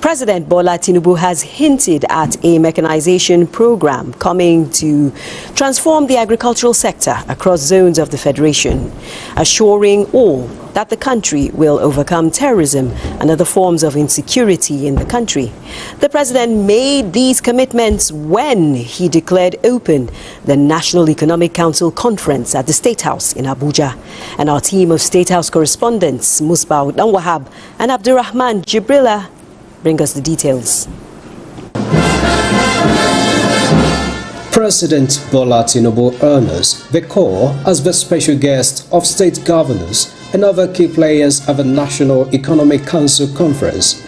President Bola Tinubu has hinted at a mechanization program coming to transform the agricultural sector across zones of the Federation, assuring all that the country will overcome terrorism and other forms of insecurity in the country. The president made these commitments when he declared open the National Economic Council Conference at the State House in Abuja. And our team of State House correspondents, Musbah Wahab and Abdurrahman Jibrila, bring us the details. President Bola Tinubu honors the core as the special guest of state governors and other key players at the National Economic Council Conference.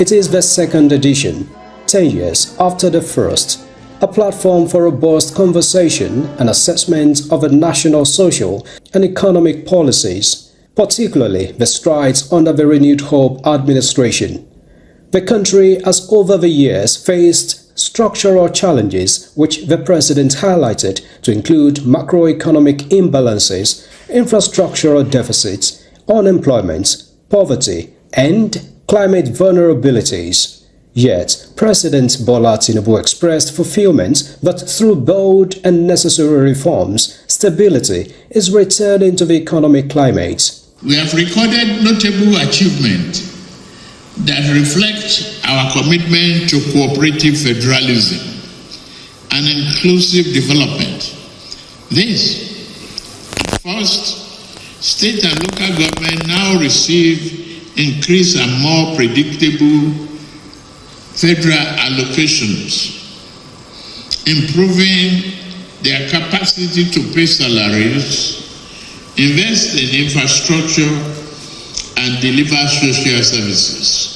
It is the second edition, 10 years after the first, a platform for robust conversation and assessment of the national social and economic policies, particularly the strides under the renewed Hope administration. The country has over the years faced structural challenges which the president highlighted to include macroeconomic imbalances, infrastructural deficits, unemployment, poverty, and climate vulnerabilities. Yet, President Bola Tinubu expressed fulfillment that through bold and necessary reforms, stability is returning to the economic climate. We have recorded notable achievement that reflect our commitment to cooperative federalism and inclusive development. This, first, state and local government now receive increased and more predictable federal allocations, improving their capacity to pay salaries, invest in infrastructure, and deliver social services.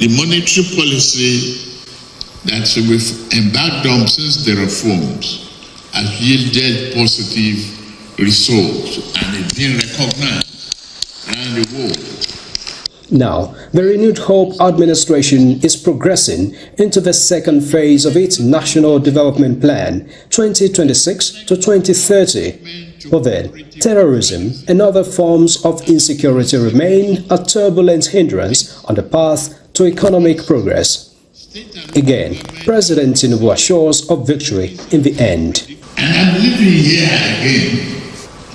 The monetary policy that we've embarked on since the reforms has yielded positive results and is being recognized around the world. Now, the renewed Hope administration is progressing into the second phase of its National Development Plan 2026 to 2030. But then, terrorism and other forms of insecurity remain a turbulent hindrance on the path to economic progress. Again, President Tinubu assures of victory in the end. And I'm living here again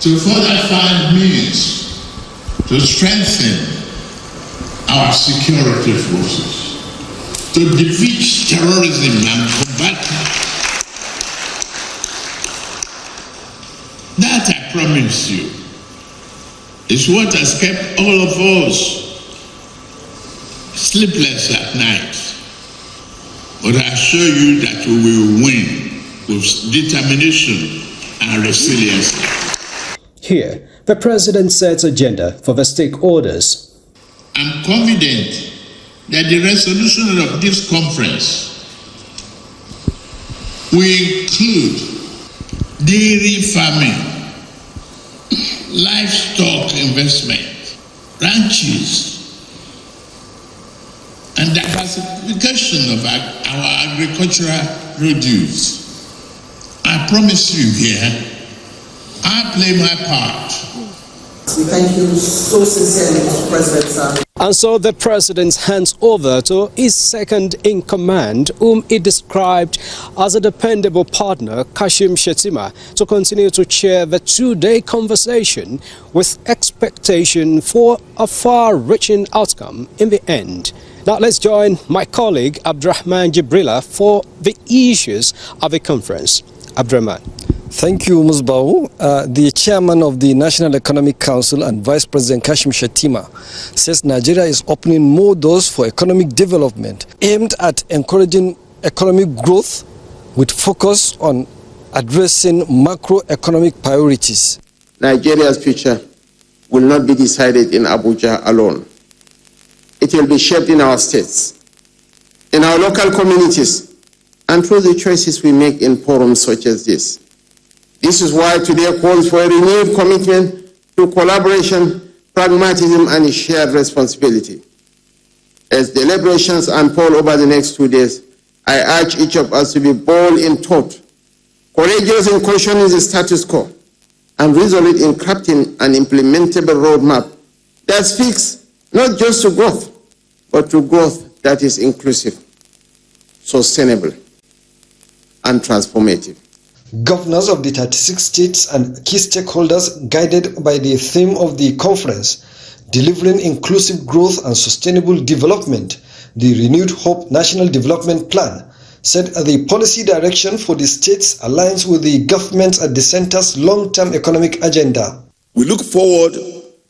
to further find means to strengthen our security forces, to defeat terrorism and combat it. That I promise you is what has kept all of us sleepless at night. But I assure you that we will win with determination and resilience. Here, the president sets agenda for the stakeholders. I'm confident that the resolution of this conference will include dairy farming, livestock investment, ranches, and diversification of our agricultural produce. I promise you here, I play my part. We thank you so sincerely, Mr. President, sir. And so the president hands over to his second-in-command, whom he described as a dependable partner, Kashim Shettima, to continue to chair the two-day conversation with expectation for a far-reaching outcome in the end. Now let's join my colleague Abdurrahman Jibrila for the issues of the conference. Abdurrahman. Thank you, Musbah. The chairman of the National Economic Council and Vice President Kashim Shettima says Nigeria is opening more doors for economic development aimed at encouraging economic growth with focus on addressing macroeconomic priorities. Nigeria's future will not be decided in Abuja alone. It will be shaped in our states, in our local communities, and through the choices we make in forums such as this. This is why today calls for a renewed commitment to collaboration, pragmatism, and shared responsibility. As deliberations unfold over the next 2 days, I urge each of us to be bold in thought, courageous in questioning the status quo, and resolute in crafting an implementable roadmap that speaks not just to growth, but to growth that is inclusive, sustainable, and transformative. Governors of the 36 states and key stakeholders, guided by the theme of the conference, delivering inclusive growth and sustainable development, the Renewed Hope National Development Plan, said the policy direction for the states aligns with the government at the center's long-term economic agenda. We look forward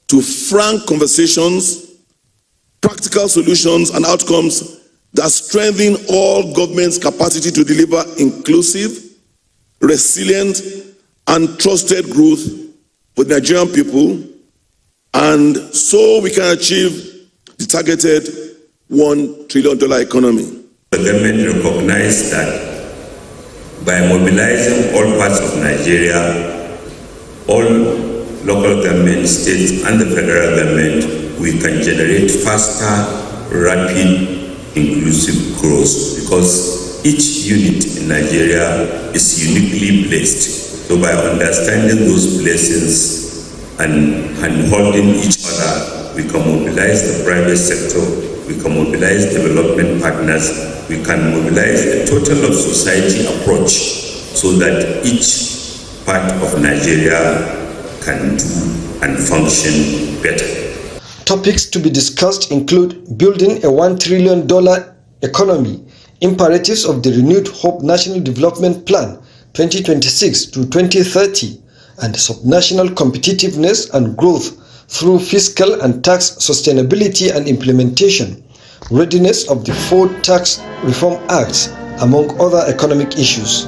to frank conversations, practical solutions and outcomes that strengthen all governments' capacity to deliver inclusive, resilient and trusted growth for the Nigerian people, and so we can achieve the targeted $1 trillion economy. The government recognized that by mobilizing all parts of Nigeria, all local government, states and the federal government, we can generate faster, rapid, inclusive growth, because each unit in Nigeria is uniquely placed. So by understanding those places and holding each other, we can mobilize the private sector, we can mobilize development partners, we can mobilize a total of society approach so that each part of Nigeria can do and function better. Topics to be discussed include building a $1 trillion economy, imperatives of the Renewed Hope National Development Plan 2026 to 2030, and subnational competitiveness and growth through fiscal and tax sustainability and implementation, readiness of the 4 tax reform acts, among other economic issues.